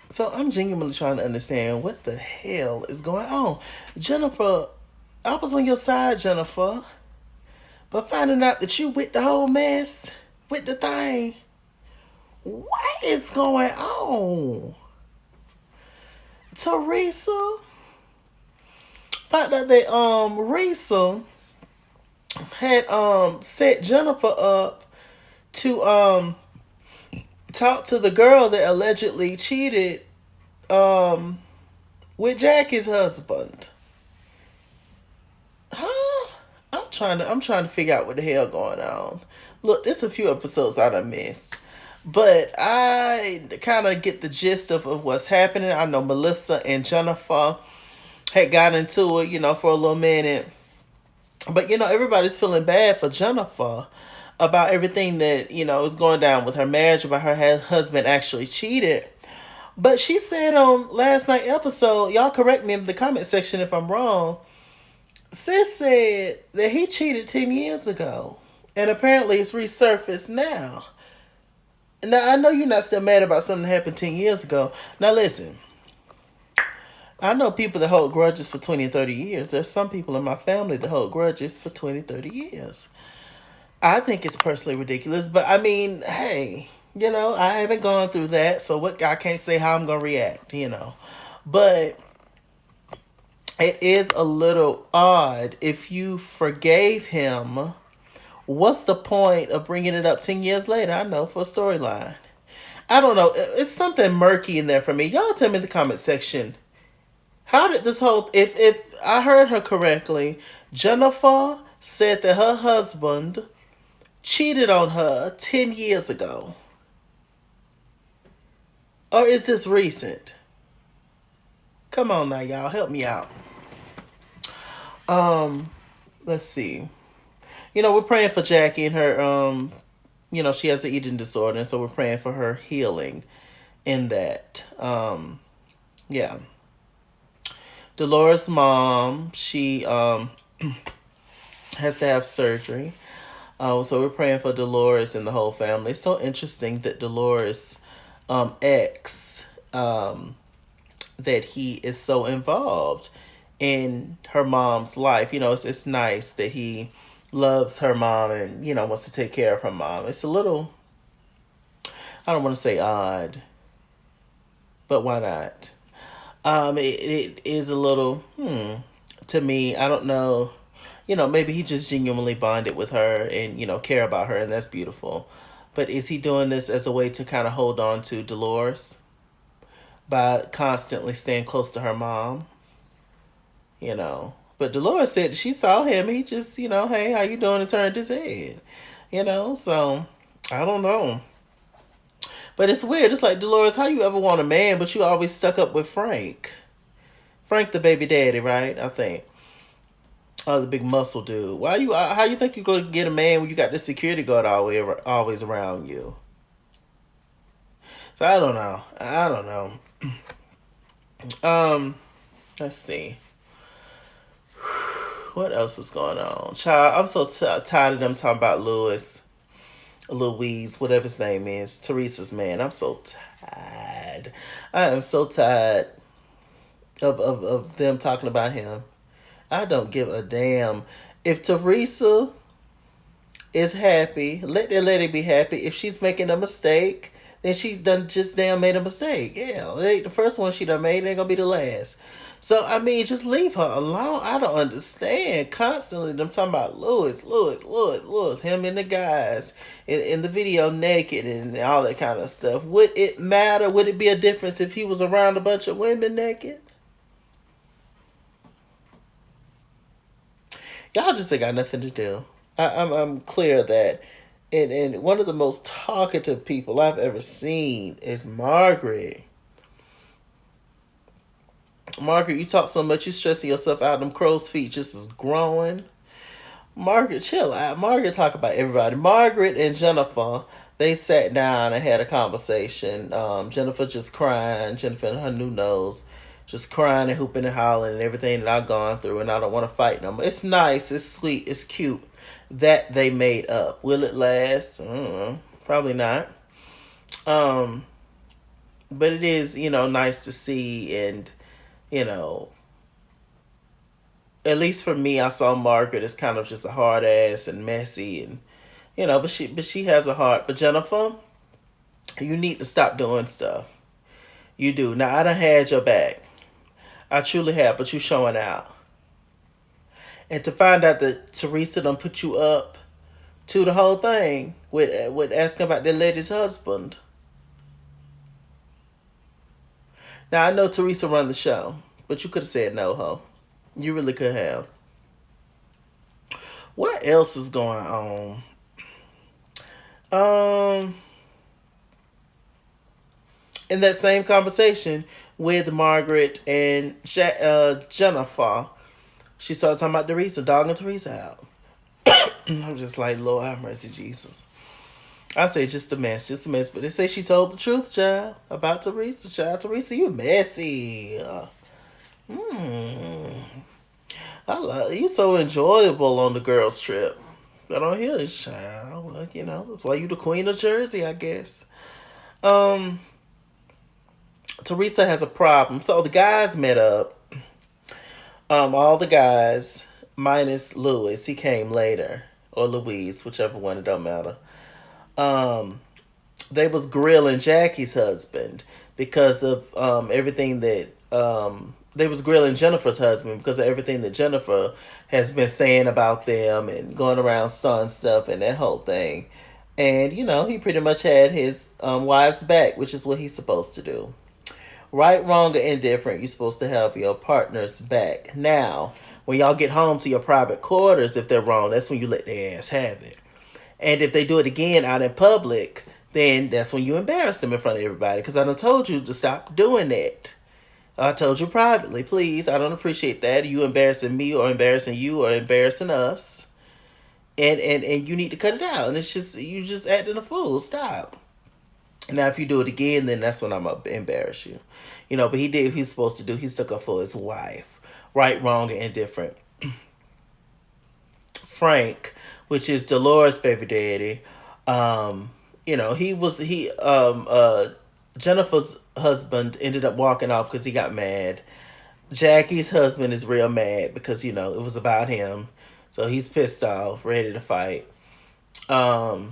So I'm genuinely trying to understand what the hell is going on. Jennifer, I was on your side, Jennifer. But finding out that you with the whole mess, with the thing, what is going on? Teresa? Thought that they Risa had set Jennifer up to talk to the girl that allegedly cheated um with Jackie's husband. Huh? I'm trying to figure out what the hell going on. Look, there's a few episodes I done missed. But I kind of get the gist of what's happening. I know Melissa and Jennifer had got into it, for a little minute. But, everybody's feeling bad for Jennifer about everything that, is going down with her marriage, about her husband actually cheated. But she said on last night episode, y'all correct me in the comment section if I'm wrong, Sis said that he cheated 10 years ago. And apparently it's resurfaced now. Now, I know you're not still mad about something that happened 10 years ago. Now, listen. I know people that hold grudges for 20 and 30 years. There's some people in my family that hold grudges for 20, 30 years. I think it's personally ridiculous. But, I mean, hey, I haven't gone through that. So I can't say how I'm going to react. But it is a little odd. If you forgave him, what's the point of bringing it up 10 years later? I know, for a storyline. I don't know. It's something murky in there for me. Y'all tell me in the comment section. How did this whole... If I heard her correctly, Jennifer said that her husband cheated on her 10 years ago. Or is this recent? Come on now, y'all. Help me out. Let's see. We're praying for Jackie and her, she has an eating disorder, and so we're praying for her healing in that. Yeah. Dolores' mom, she has to have surgery. So we're praying for Dolores and the whole family. It's so interesting that Dolores' ex, that he is so involved in her mom's life. It's nice that he loves her mom and, wants to take care of her mom. It's a little, I don't want to say odd, but why not? It is a little, to me. I don't know. Maybe he just genuinely bonded with her and, care about her, and that's beautiful. But is he doing this as a way to kind of hold on to Dolores by constantly staying close to her mom? But Dolores said she saw him. He just, hey, how you doing? And turned his head. So I don't know. But it's weird. It's like, Dolores, how you ever want a man, but you always stuck up with Frank? Frank, the baby daddy, right? I think. Oh, the big muscle dude. How you think you're going to get a man when you got the security guard always around you? So I don't know. Let's see. What else is going on? Child, I'm so tired of them talking about Louise, whatever his name is, Teresa's man. I'm so tired. I am so tired of them talking about him. I don't give a damn. If Teresa is happy, let her be happy. If she's making a mistake, then she done just damn made a mistake. Yeah, it ain't the first one she done made. It ain't gonna be the last. So, I mean, just leave her alone. I don't understand. Constantly, them talking about Lewis, him and the guys in the video naked and all that kind of stuff. Would it matter? Would it be a difference if he was around a bunch of women naked? Y'all just ain't got nothing to do. I'm clear of that. And one of the most talkative people I've ever seen is Margaret. Margaret, you talk so much, you stressing yourself out. Them crow's feet just is growing. Margaret, chill out. Margaret talk about everybody. Margaret and Jennifer, they sat down and had a conversation. Jennifer just crying. Jennifer and her new nose. Just crying and hooping and hollering and everything that I've gone through, and I don't want to fight no more. It's nice, it's sweet, it's cute that they made up. Will it last? I don't know. Probably not. But it is, nice to see. And, you know, at least for me, I saw Margaret as kind of just a hard ass and messy. And, but she has a heart. But Jennifer, you need to stop doing stuff. You do. Now, I done had your back. I truly have, but you showing out. And to find out that Teresa done put you up to the whole thing with asking about that lady's husband. Now I know Teresa run the show, but you could have said no, ho. You really could have. What else is going on? Um, in that same conversation with Margaret and Jennifer, she started talking about Teresa, dogging Teresa out. I'm just like, Lord have mercy, Jesus. I say just a mess, just a mess. But they say she told the truth, child, about Teresa. Child, Teresa, you messy. Hmm. I love you. So enjoyable on the girls' trip. I don't hear this, child. Well, that's why you the queen of Jersey, I guess. Um, Teresa has a problem. So the guys met up. All the guys minus Louis. He came later, or Louise, whichever one. It don't matter. Um, they was grilling Jackie's husband because of everything that they was grilling Jennifer's husband because of everything that Jennifer has been saying about them and going around starting stuff and that whole thing. And he pretty much had his wife's back, which is what he's supposed to do. Right, wrong, or indifferent, you're supposed to have your partner's back. Now, when y'all get home to your private quarters, if they're wrong, that's when you let their ass have it. And if they do it again out in public, then that's when you embarrass them in front of everybody. Because I done told you to stop doing that. I told you privately, please. I don't appreciate that. You embarrassing me or embarrassing you or embarrassing us. And you need to cut it out. And it's just, you just acting a fool. Stop. Now, if you do it again, then that's when I'm going to embarrass you. But he did what he's supposed to do. He stuck up for his wife. Right, wrong, and indifferent. Frank, which is Dolores' baby daddy, Jennifer's husband ended up walking off because he got mad. Jackie's husband is real mad because it was about him, so he's pissed off, ready to fight. And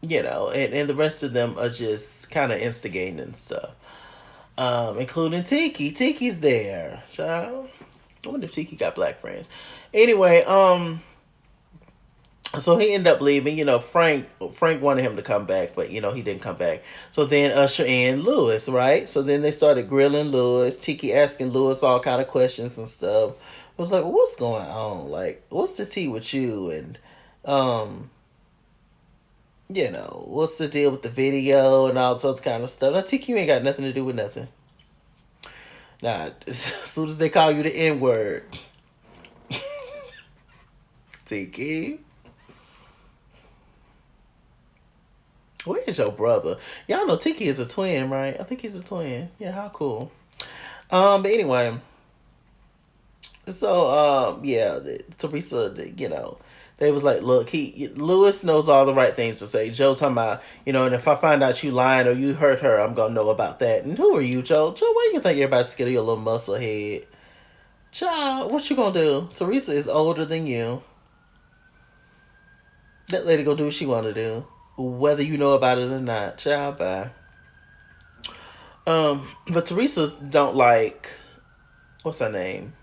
the rest of them are just kind of instigating and stuff, including Tiki. Tiki's there, child. I wonder if Tiki got black friends. Anyway, so he ended up leaving. Frank wanted him to come back, but he didn't come back. So then usher in Lewis, right? So then they started grilling Lewis. Tiki asking Lewis all kind of questions and stuff. I was like, well, what's going on? Like, what's the tea with you? And what's the deal with the video and all this other kind of stuff? Now Tiki ain't got nothing to do with nothing. Now, as soon as they call you the N-word, Tiki, where's your brother? Y'all know Tiki is a twin, right? I think he's a twin. Yeah, how cool. But anyway, so yeah, Teresa, they was like, look, Lewis knows all the right things to say. Joe talking about, and if I find out you lying or you hurt her, I'm gonna know about that. And who are you, Joe? Joe, why do you think everybody's scared of your little muscle head? Child, what you gonna do? Teresa is older than you. That lady gonna do what she wanna do, whether you know about it or not. Child, bye. But Teresa don't like, what's her name?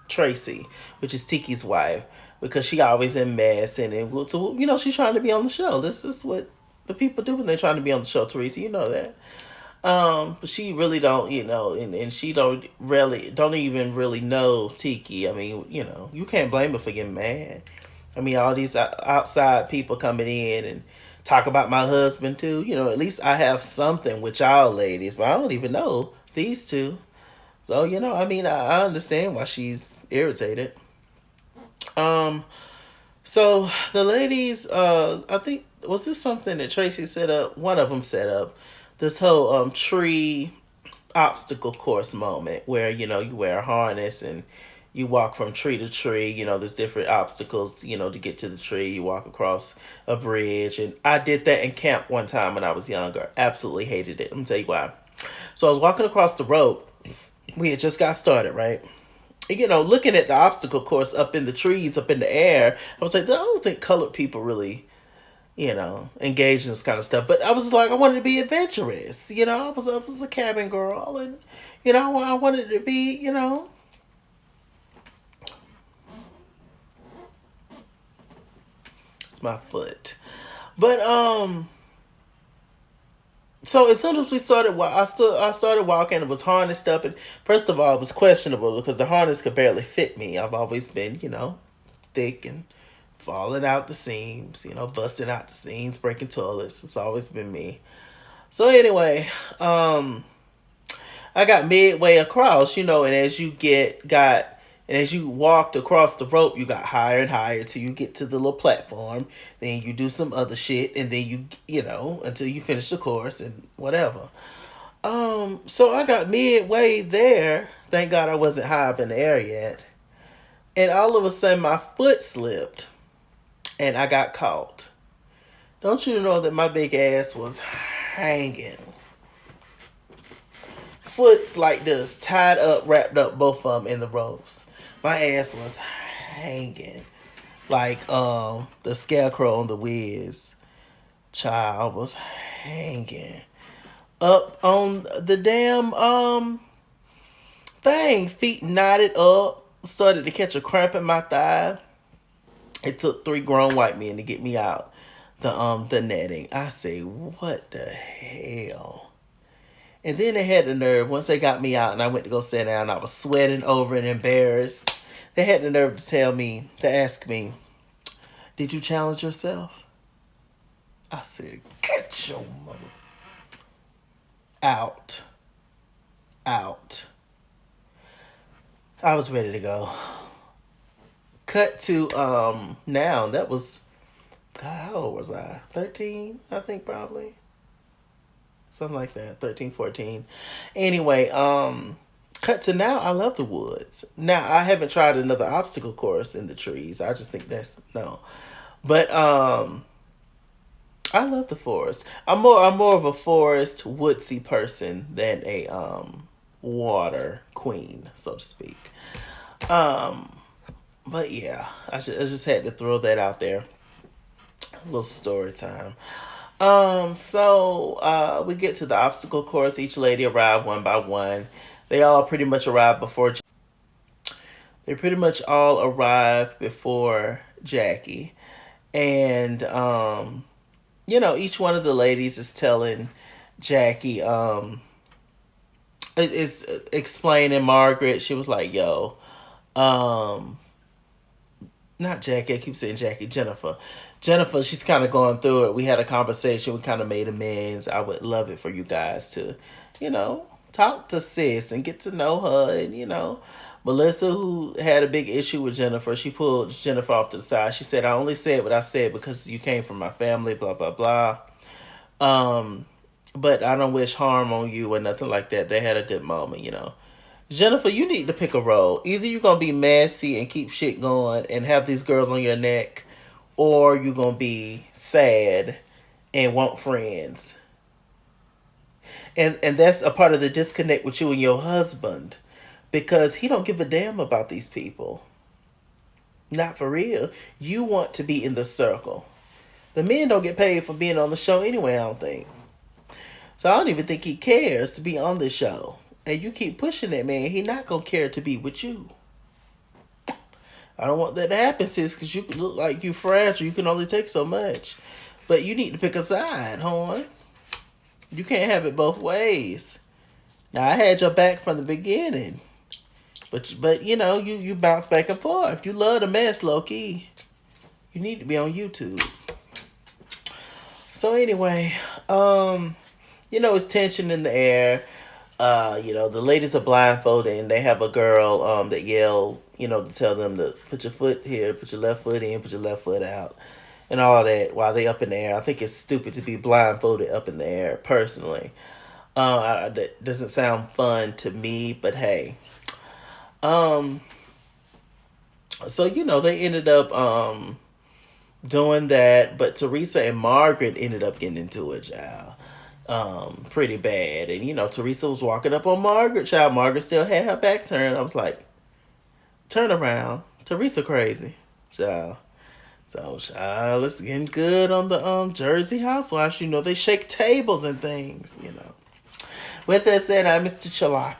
Tracy, which is Tiki's wife, because she always in mess and so she's trying to be on the show. This is what the people do when they're trying to be on the show. Teresa, you know that. But she really don't, and she don't even really know Tiki. I mean, you can't blame her for getting mad. I mean, all these outside people coming in and talk about my husband too. At least I have something with y'all ladies, but I don't even know these two. So, I mean, I understand why she's irritated. Um, so the ladies, I think, was this something that Tracy set up? One of them set up this whole tree obstacle course moment where, you wear a harness and you walk from tree to tree. There's different obstacles, to get to the tree. You walk across a bridge. And I did that in camp one time when I was younger. Absolutely hated it. Let me tell you why. So I was walking across the road. We had just got started, right? Looking at the obstacle course up in the trees, up in the air, I was like, I don't think colored people really, engage in this kind of stuff. But I was like, I wanted to be adventurous. I was a cabin girl, and I wanted to be, it's my foot. But so as soon as we started, I started walking. It was harnessed up, and first of all, it was questionable because the harness could barely fit me. I've always been, thick and falling out the seams, busting out the seams, breaking toilets. It's always been me. So anyway, I got midway across, and as you walked across the rope, you got higher and higher till you get to the little platform. Then you do some other shit, and then until you finish the course and whatever. So I got midway there. Thank God I wasn't high up in the air yet. And all of a sudden, my foot slipped, and I got caught. Don't you know that my big ass was hanging? Foot's like this, tied up, wrapped up, both of them in the ropes. My ass was hanging like the scarecrow on the Wiz. Child was hanging up on the damn thing. Feet knotted up. Started to catch a cramp in my thigh. It took 3 grown white men to get me out the netting. I say, what the hell? And then they had the nerve, once they got me out and I went to go sit down, I was sweating over and embarrassed. They had the nerve to ask me, did you challenge yourself? I said, get your mother out. Out. I was ready to go. Cut to now. That was, God, how old was I? 13, I think, probably. Something like that. 13, 14. Anyway, cut to now. I love the woods. Now, I haven't tried another obstacle course in the trees. I just think that's no. But I love the forest. I'm more of a forest woodsy person than a water queen, so to speak. But yeah, I just had to throw that out there. A little story time. So we get to the obstacle course. Each lady arrived one by one. They all pretty much arrived before. They pretty much all arrived before Jackie, and each one of the ladies is telling Jackie, is explaining Margaret. She was like, "Yo, um, not Jackie. I keep saying Jackie. Jennifer. Jennifer. She's kind of going through it. We had a conversation. We kind of made amends. I would love it for you guys to, talk to sis and get to know her. And Melissa, who had a big issue with Jennifer, she pulled Jennifer off to the side. She said, "I only said what I said because you came from my family. Blah blah blah. But I don't wish harm on you or nothing like that." They had a good moment. Jennifer, you need to pick a role. Either you're going to be messy and keep shit going and have these girls on your neck, or you're going to be sad and want friends. And that's a part of the disconnect with you and your husband, because he don't give a damn about these people. Not for real. You want to be in the circle. The men don't get paid for being on the show anyway, I don't think. So I don't even think he cares to be on the show. And you keep pushing that man, he not going to care to be with you. I don't want that to happen, sis, because you look like you fragile. You can only take so much. But you need to pick a side, hon. You can't have it both ways. Now, I had your back from the beginning. But you bounce back and forth. You love the mess, low-key. You need to be on YouTube. So anyway, it's tension in the air. The ladies are blindfolded and they have a girl that yell, to tell them to put your foot here, put your left foot in, put your left foot out, and all that while they up in the air. I think it's stupid to be blindfolded up in the air, personally. That doesn't sound fun to me, but hey. So, they ended up doing that, but Teresa and Margaret ended up getting into it, child. Pretty bad. And Teresa was walking up on Margaret, child. Margaret still had her back turned. I was like, turn around. Teresa crazy, child. So, child, it's getting good on the Jersey Housewives. They shake tables and things. With that said, I'm MrChalaki.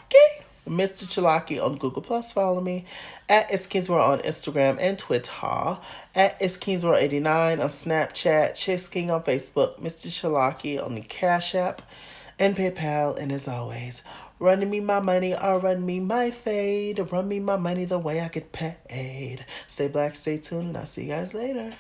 MrChalaki on Google Plus. Follow me at IsKingsWorld on Instagram and Twitter. At IsKingsWorld89 on Snapchat. Chicks King on Facebook. MrChalaki on the Cash App and PayPal. And as always, run me my money or run me my fade. Run me my money the way I get paid. Stay black, stay tuned, and I'll see you guys later.